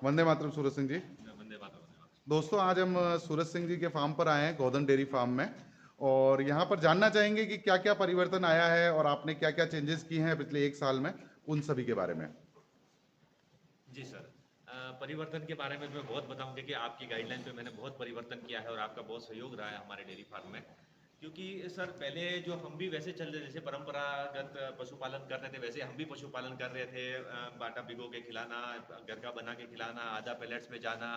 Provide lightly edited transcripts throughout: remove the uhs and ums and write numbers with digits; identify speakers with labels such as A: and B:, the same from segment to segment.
A: वंदे मातरम सूरज सिंह जी।
B: वंदे मातरम, वंदे मातरम।
A: दोस्तों आज हम सूरज सिंह जी के फार्म पर आए हैं, गोधन डेयरी फार्म में। और यहाँ पर जानना चाहेंगे कि क्या क्या परिवर्तन आया है और आपने क्या क्या चेंजेस किए हैं पिछले एक साल में, उन सभी के बारे में।
B: जी सर। परिवर्तन के बारे में मैं बहुत बताऊंगा कि आपकी गाइडलाइन पे मैंने बहुत परिवर्तन किया है और आपका बहुत सहयोग रहा है हमारे डेयरी फार्म में। क्योंकि सर पहले जो हम भी वैसे चल रहे जैसे परंपरागत पशुपालन कर रहे थे वैसे हम भी पशुपालन कर रहे थे। बाटा भिगो के खिलाना, घर का बना के खिलाना, आधा पैलेट्स में जाना,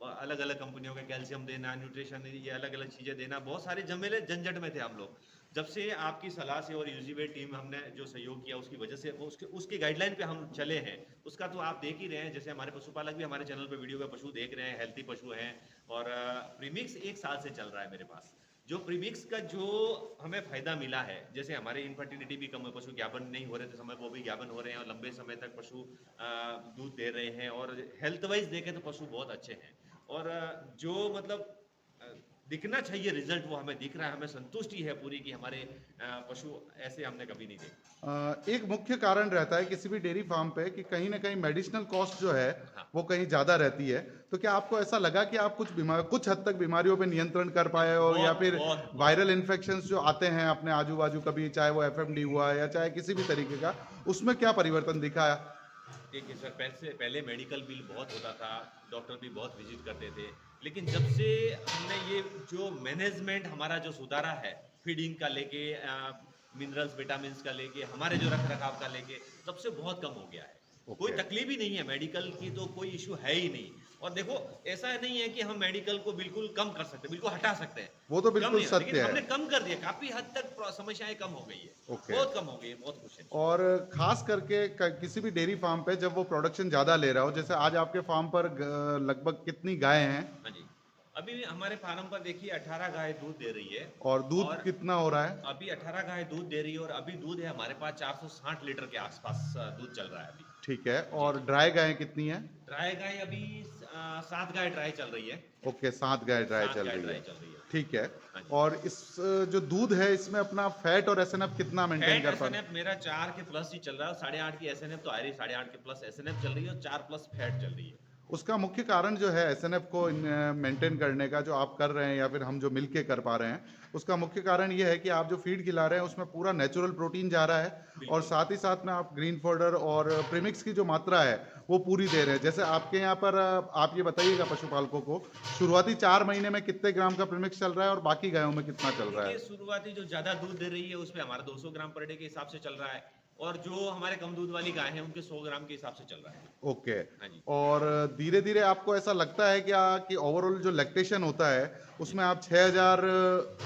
B: अलग अलग कंपनियों के कैल्शियम देना, न्यूट्रिशन, ये अलग अलग चीज़ें देना, बहुत सारे जमेले झंझट में थे हम लोग। जब से आपकी सलाह से और यूजीवेट टीम हमने जो सहयोग किया उसकी वजह से वो उसके गाइडलाइन पे हम चले हैं। उसका तो आप देख ही रहे हैं, जैसे हमारे पशुपालक भी हमारे चैनल पे वीडियो पे पशु देख रहे हैं, हेल्थी पशु हैं। और प्रीमिक्स एक साल से चल रहा है मेरे पास। जो प्रीमिक्स का जो हमें फायदा मिला है, जैसे हमारे इनफर्टिलिटी भी कम है, पशु ज्ञापन नहीं हो रहे थे समय, वो भी ज्ञापन हो रहे हैं और लंबे समय तक पशु दूध दे रहे हैं। और हेल्थ वाइज देखें तो पशु बहुत अच्छे हैं। और जो मतलब दिखना चाहिए रिजल्ट वो हमें दिख रहा है, हमें संतुष्टि है पूरी कि हमारे पशु ऐसे हमने कभी नहीं देखे।
A: एक मुख्य कारण रहता है किसी भी डेयरी फार्म पे कि कहीं ना कहीं मेडिसिनल कॉस्ट जो है
B: हाँ।
A: वो कहीं ज़्यादा रहती है। तो क्या आपको ऐसा लगा कि आप कुछ हद तक बीमारियों पे नियंत्रण कर पाए हो, या
B: बहुत
A: फिर
B: बहुत बहुत।
A: वायरल इन्फेक्शंस जो आते हैं अपने आजू बाजू, कभी चाहे वो एफएमडी हुआ या चाहे किसी भी तरीके का, उसमें क्या परिवर्तन दिखा?
B: देखिए सर, पहले मेडिकल बिल बहुत होता था, डॉक्टर भी बहुत विजिट करते थे। लेकिन जब से हमने ये जो मैनेजमेंट हमारा जो सुधारा है, फीडिंग का लेके मिनरल्स विटामिन्स का लेके हमारे जो रख रखाव का लेके, तब से बहुत कम हो गया है। कोई
A: ओके।
B: तकलीफ ही नहीं है, मेडिकल की तो कोई इशू है ही नहीं। और देखो, ऐसा नहीं है कि हम मेडिकल को बिल्कुल कम कर सकते, बिल्कुल हटा सकते हैं।
A: वो तो
B: कम
A: बिल्कुल
B: नहीं है, लेकिन
A: सत्य है।
B: हमने कम कर दिया, काफी हद तक समस्याएं कम हो गई है।
A: ओके।
B: बहुत कम हो गई है, बहुत खुश है।
A: और खास करके किसी भी डेयरी फार्म पे जब वो प्रोडक्शन ज़्यादा ले रहा हो, जैसे आज आपके फार्म पर लगभग कितनी गाय हैं?
B: हाँ जी। अभी हमारे फार्म पर देखिए 18 गाय दूध दे रही है।
A: और दूध
B: और
A: कितना हो रहा है?
B: अभी 18 गाय दूध दे रही है और अभी दूध है हमारे पास 460 लीटर के आसपास दूध चल रहा है अभी।
A: ठीक है।
B: जी
A: और
B: जी।
A: ड्राई गायें कितनी हैं?
B: ड्राई गाय अभी 7 गाय ड्राई चल रही है।
A: ओके, 7 गाय ड्राई
B: 7
A: चल
B: गाय
A: रही
B: ड्राई
A: है।
B: चल रही है।
A: ठीक है।
B: हाँ जी।
A: और इस जो दूध है इसमें अपना फैट और एसएनएफ कितना मेंटेन
B: फैट
A: कर पा
B: एसएनएफ मेरा 4 के प्लस ही चल रहा है, 8.5 की एसएनएफ तो आ रही है, 8.5 के प्लस एसएनएफ चल रही है और 4 प्लस फैट चल रही है।
A: उसका मुख्य कारण जो है एसएनएफ को मेंटेन करने का, जो आप कर रहे हैं या फिर हम जो मिलके कर पा रहे हैं, उसका मुख्य कारण ये है कि आप जो फीड खिला रहे हैं उसमें पूरा नेचुरल प्रोटीन जा रहा है। और
B: बिल्कुल।
A: साथ ही साथ में आप ग्रीन फोर्डर और प्रीमिक्स की जो मात्रा है वो पूरी दे रहे हैं। जैसे आपके यहाँ पर आप ये बताइएगा पशुपालकों को, शुरुआती 4 महीने में कितने ग्राम का प्रीमिक्स चल रहा है और बाकी गायों में कितना चल रहा
B: देखिए,
A: है?
B: शुरुआती जो ज़्यादा दूध दे रही है उस पे हमारा 200 ग्राम पर डे के हिसाब से चल रहा है। और जो हमारे कम दूध वाली गाय हैं उनके 100 ग्राम के हिसाब से चल रहा है।
A: ओके।
B: हाँ जी।
A: और धीरे धीरे आपको ऐसा लगता है क्या कि ओवरऑल जो लैक्टेशन होता है
B: जी।
A: उसमें आप 6000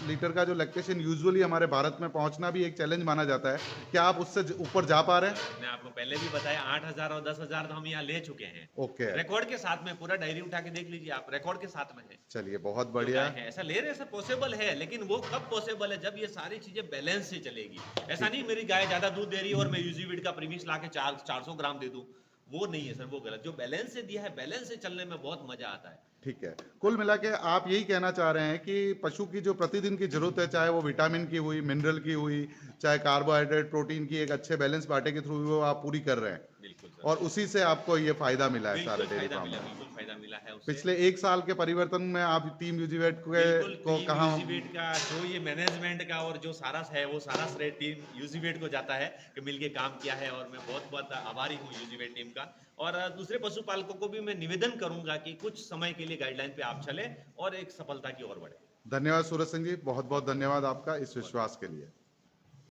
A: लीटर का जो लैक्टेशन यूजुअली हमारे भारत में पहुंचना भी एक चैलेंज माना जाता है, क्या आप उससे ऊपर जा पा रहे
B: सर,
A: हैं?
B: मैंने आपको पहले भी बताया 8,000 और 10,000 तो हम यहाँ ले चुके हैं।
A: ओके।
B: रिकॉर्ड के साथ में पूरा डायरी उठा के देख लीजिए आप, रिकॉर्ड के साथ में है।
A: चलिए, बहुत
B: जो
A: बढ़िया।
B: गाय है ऐसा ले रहे हैं, सर पॉसिबल है, लेकिन वो कब पॉसिबल है, जब ये सारी चीजें बैलेंस से चलेगी। ऐसा
A: ठीक
B: नहीं
A: है।
B: मेरी गाय ज्यादा दूध दे रही है और मैं यूजीविड का प्रीमिक्स ला के 400 ग्राम दे दूं। वो नहीं है सर, वो गलत। जो बैलेंस से दिया है, बैलेंस से चलने में बहुत मजा आता है।
A: ठीक है।
B: हाँ
A: कुल
B: जी।
A: मिला के आप यही कहना चाह रहे हैं कि पशु की जो प्रतिदिन की जरूरत है, चाहे वो विटामिन की हुई, मिनरल की हुई, चाहे कार्बोहाइड्रेट प्रोटीन की, एक अच्छे बैलेंस बांटे के थ्रू वो आप पूरी कर रहे हैं।
B: बिल्कुल सर।
A: और उसी से आपको ये फायदा मिला है सारे
B: बिल्कुल
A: डेयरी
B: फायदा
A: फार्म
B: मिला,
A: में।
B: बिल्कुल फायदा मिला है उससे।
A: पिछले एक साल के परिवर्तन में आप टीम यूजीवेट
B: बिल्कुल
A: को
B: टीम
A: कहाँ?
B: यूजीवेट का जो ये मैनेजमेंट का और जो सारा है वो सारा श्रेय टीम यूजीवेट को जाता है कि मिलके काम किया है। और मैं बहुत बहुत आभारी हूँ यूजीवेट टीम का। और दूसरे पशुपालकों को भी मैं निवेदन करूंगा कि कुछ समय के लिए गाइडलाइन पे आप चले और एक सफलता की ओर बढ़े।
A: धन्यवाद सूरज सिंह जी, बहुत बहुत धन्यवाद आपका इस
B: बहुत
A: विश्वास के लिए।